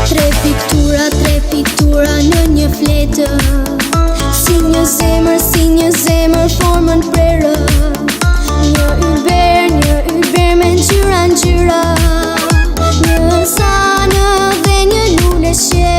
Tre piktura në një fletë, si një zemër formën prerë. Një ylber me ngjyra, një sanë dhe një lule shqe.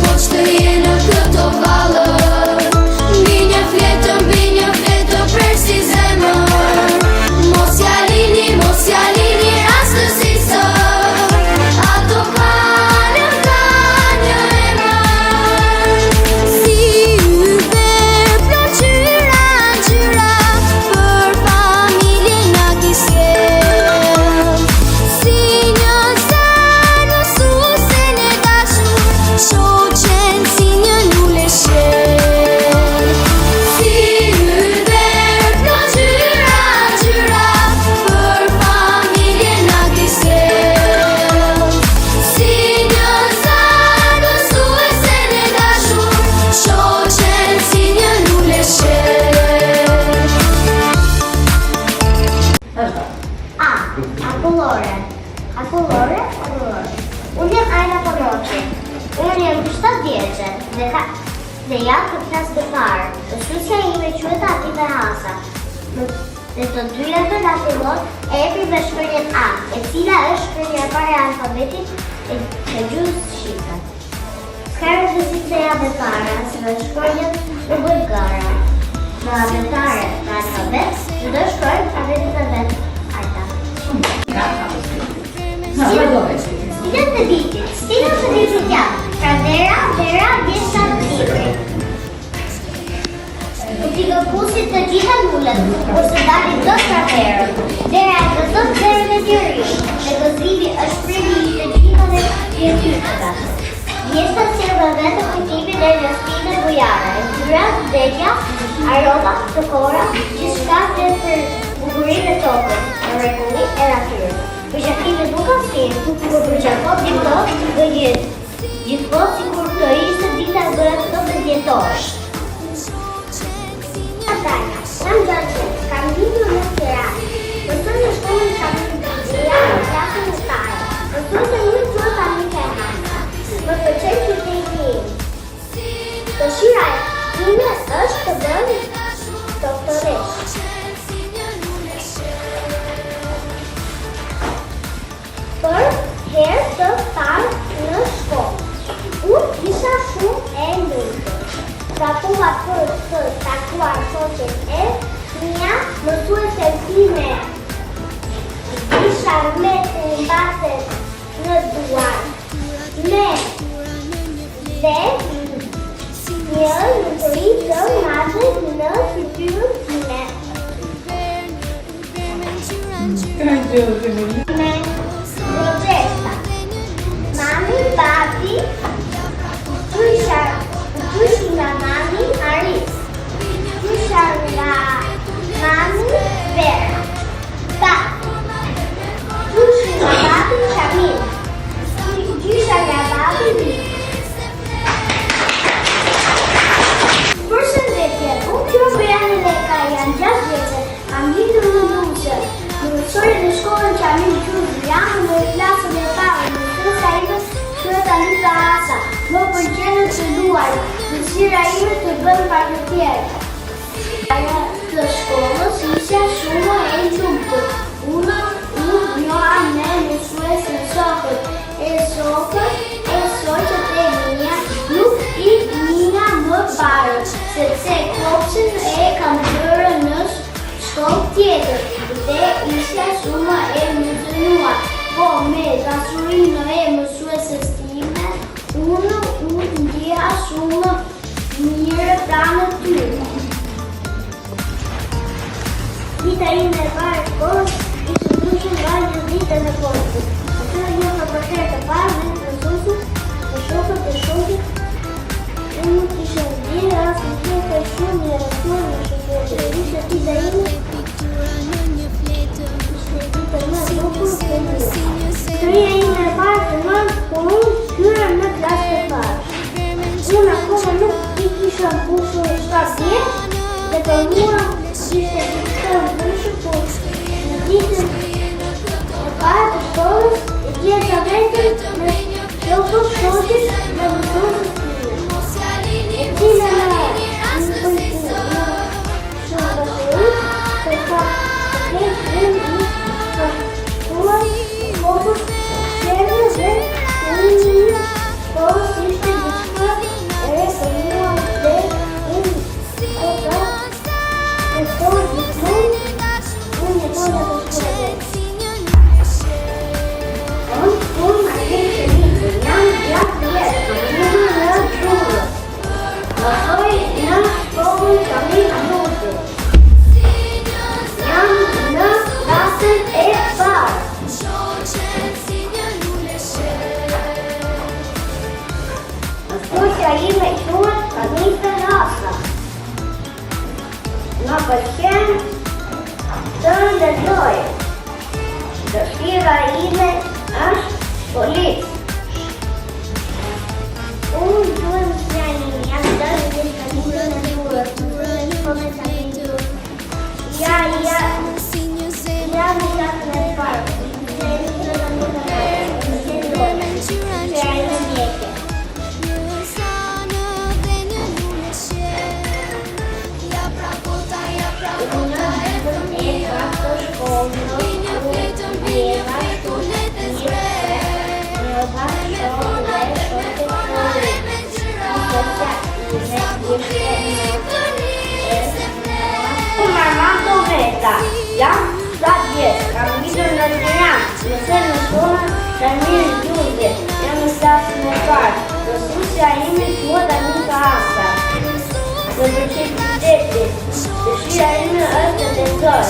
Poshtë jena këto vallë, mbi një fletë prerë si zemër. Mos ja lini rastësisë, ato kanë një emër. Si ylber plot ngjyra, për familjen na kisje. Si një zër mësuese ne dashur, shoqen si një lule shqe. Si ylber plot ngjyra, për familjen na kisje. Si një zër mësuese ne dashur, shoqen si një lule shqe. Akullore. Unë jam Ajla Poroqi. Unë jam 7 vjeçe dhe jam të klasë të parë. Mësuesja ime quhet Atilla Hasa. Dhe të dyja të na fillon emri me shkronjën A, e cila është shkronja e parë e alfabetit e gjuhës shqipe. Ka rëndësi e abetare, se me shkronjën u bën gara. Në abetare në alfabet, që do shkronjë alfabetit e vetë. Stilën të ditit janë pra vera, vjeshta të libri. U pikëpusit të gjitha lullet, kur së dalin do të verën. Vera e gëzon verën e tjërish, dhe gëzimi është premi të gjitha dhe vjetyrtëve. Vjeshta sjellën vetë kujtimin e rrëstinë bujare, ngjyrat, vdekja, aromat, tokora, gjithçka vjen për bukurinë e tokës, në rregullin e natyrës. Përgjakimi nuk ka skenë, por përgjakon gjithmonë dhe jetë. Gjithmonë sikur të ishte dita e bërë të 10 vjetosh. Tanja, jam Gjaçi, kam lindur në Tiranë. Mësoj në shkollën Shamil Bishia në klasën e parë. Mësuesja ime quhet Anita Hasa. Më pëlqen qyteti im. Dëshira ime është të bëj doktoresh. Për herë të parë në shkollë, unë isha shumë e lumtur. Gatuar për të takuar shoqen e mia, mësuesen time. Isha me të mbase në duar, dhe një lumturi të madhe në fytyrën time. Me protesta. Mami, papi, qyshin nga mami Aris, qyshin nga mami Vera, qyshin nga papi Shamil, qyshin nga papi Vit. Përshëndetje, unë quhem Briani Leka, jam 6 vjeçe, kam lindur në Lushe. Mësoj në shkollën Shamil jam në klasën e parë. Mësuesja ime quhet Anita Hasa. Më pëlqen të luaj. Dëshira ime të bën paketjerë. Ajo të shkollës isha shumë e lumtur. Unë njoha me mësuesin shokët e shoqet e mia nuk i njëja më parë, sepse kopshën e kam bërë në shkollë tjetër dhe isha shumë e mëdhenuar, po me dashurinë e mësuesës time, unë u ndjeha shumë mirë pranë tyre. Dita ime e parë e shkollës ishte ndryshe nga një ditë në postë. Atë njoha për herë të parë me mësuesin, me shokët e shokit. Unë nuk isha ndjerë as në tjetër shumë një rësuar në shokët. Ishte dita ime Historia ime e parë fillon kur unë hyra në klasën e parë. Unë akoma nuk i kisha mbushur 7 vjeç dhe për mua ishte diçka e ndryshme, por në ditën e parë të shkollës e gjeta veten ime quhet Anita Rasa. Më pëlqen të lexoj. Dëshira ime është polic. Unë duhet të jam dërë në shkallurën e turët, jam në jasën e parë. Jam 7 vjeç, kam vitur në Tiranë, mësoj në shkollën Shamir Gjurgje, jam në klasën e parë. Mësuesja ime quhet Anita Rasa. Më pëlqen qyteti, dëshira ime është të lexoj.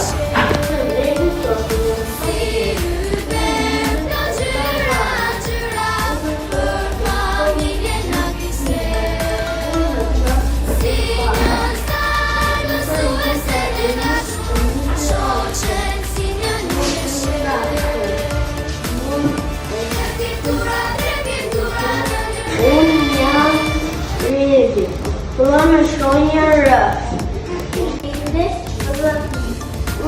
Unë në shkronjë rë.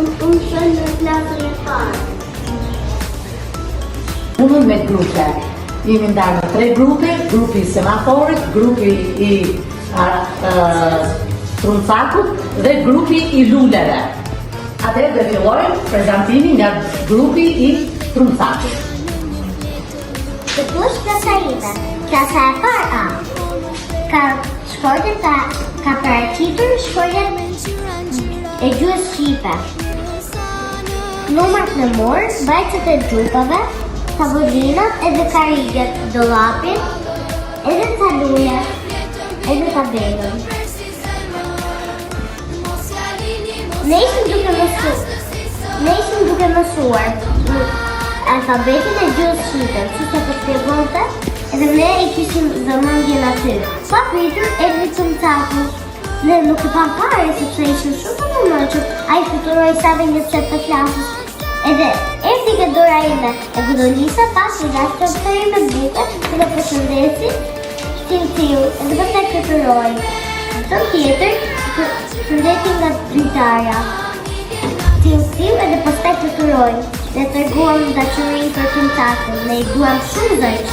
Unë shkronjë në klasën e parë. Unë me grupe. Jemi ndarë në 3 grupe, grupi i semaforit, grupi i truncakut dhe grupi i luleve. Atëherë dhe fillojmë prezantimin nga grupi i truncakut. Të tush klasa ime, klasa e parë A. Ka shkojtën ka paraqitur shkojtën e gjuhës shqipe. Numrat në mur, bajqët e gjupave, tavolinat edhe karigjet, dollapin, edhe talunet, edhe tabelën. Ne ishim duke mësuar alfabetin e gjuhës shqipe, që se përshpjegonte, edhe ne I kishim vëmendjen aty. Pa pritur erdhi truncakut. Ne nuk e pam parë sepse ishim shumë të vëmendshëm. Ai fluturoi sa dhe një çet të klasës. Edhe erdhi ke dora ime e godolisa pas I dashur të ime buke, dhe në përshëndesi, tiu, edhe pastaj këtëroi. Tëm tjetër, përshëndeti nga dritarja. Tiu edhe pastaj këtëroi. Dhe treguam dashurinë për truncakun, ne I duam shumë zëjsh.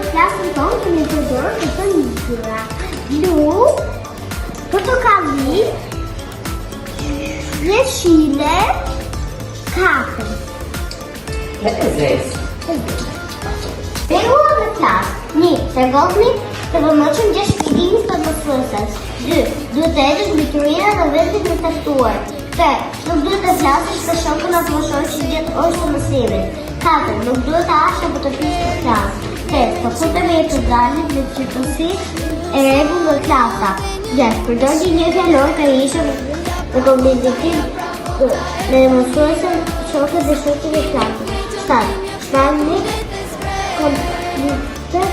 Klasën tonë kemi përdorur këto ngjyra. Blu, portokalli, jeshile, kafe. Dhe të zezë. Regula në klasë. 1. Tregovni të vëmendshëm gjatë shpjegimit të mësuesës. 2. Duhet të hedhësh mbikërinë në vendin e caktuar. 3. Nuk duhet të flasësh për shokun apo shoqin gjatë orës së mësimit. 4. Nuk duhet të hash apo të flisësh në klasë. 5. Përfundimi I programit me qëtësi e rregull në klasa. 6. Përdorni një fjalor të ishëm në komunikim me mësuesën, shokët dhe shoqin e klasës. 7. Shpallni kompjuter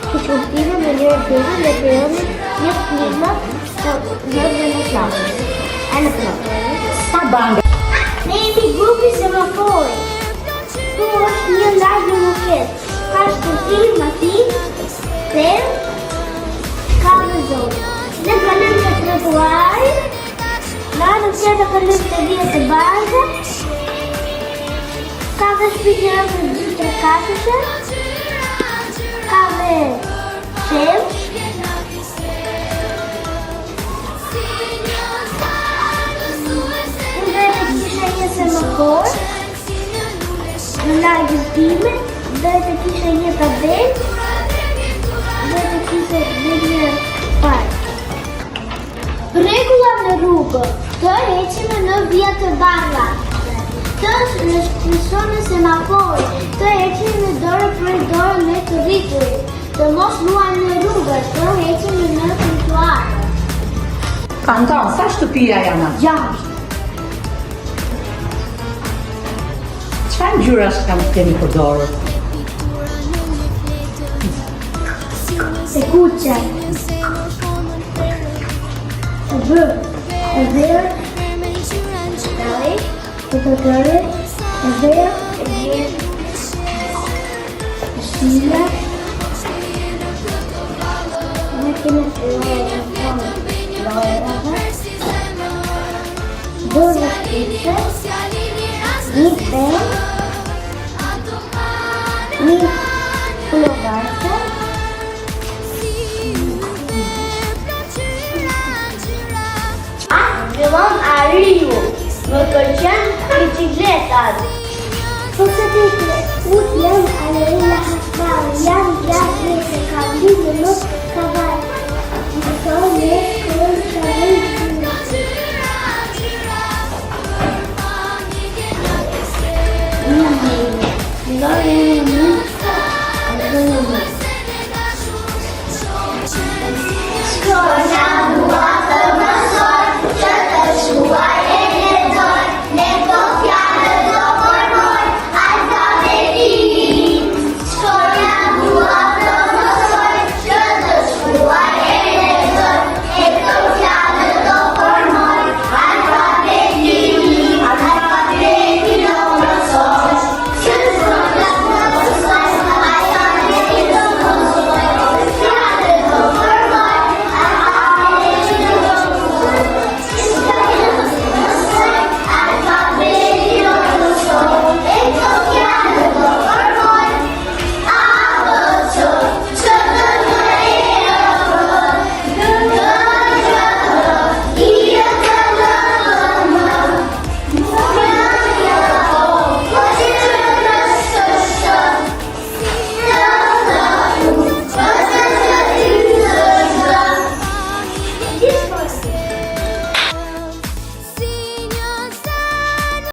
të shurtime me njërë gjurën dhe krijoni një klima të vëndë në klasës. E në plot. Sa banga? Ne jemi grupi semaforit. Tu është një largë në muket. Ka shkëtim, matin, tërë, ka në zonë. Ne kalim të trotuarit, në në tjetë kalim të vjetë të bazë, ka dhe shpikjera për 2-3-4, ka dhe qemë, dhe të kisha një semafor, në largën time, dhe të kisha një tabel, dhe të kisha një park. Rregulla në rrugë, të heqime në vija të bardha. Të shkëlqyeshoni semaforin, të heqime në dorë për dorë me të rriturit. Të mos luajmë në rrugë, të heqime në trotuar. Anton, sa shtëpia janë? 6. Çfarë ngjyrash keni përdorur? Se kuqe. E bërë. E verë. Dali. E të gërë. E verë. E verë. E shqile. Në kene të lojë. Dove scritte, mi pen, mi plovate, Fillon arrivo, më pëlqen bicikletat. Po se ut jam Aleila Hasbal, jam gjatë se kam lidhë në kavaj. Më me kërën shërën Não, não, não, não, não, não, não, não.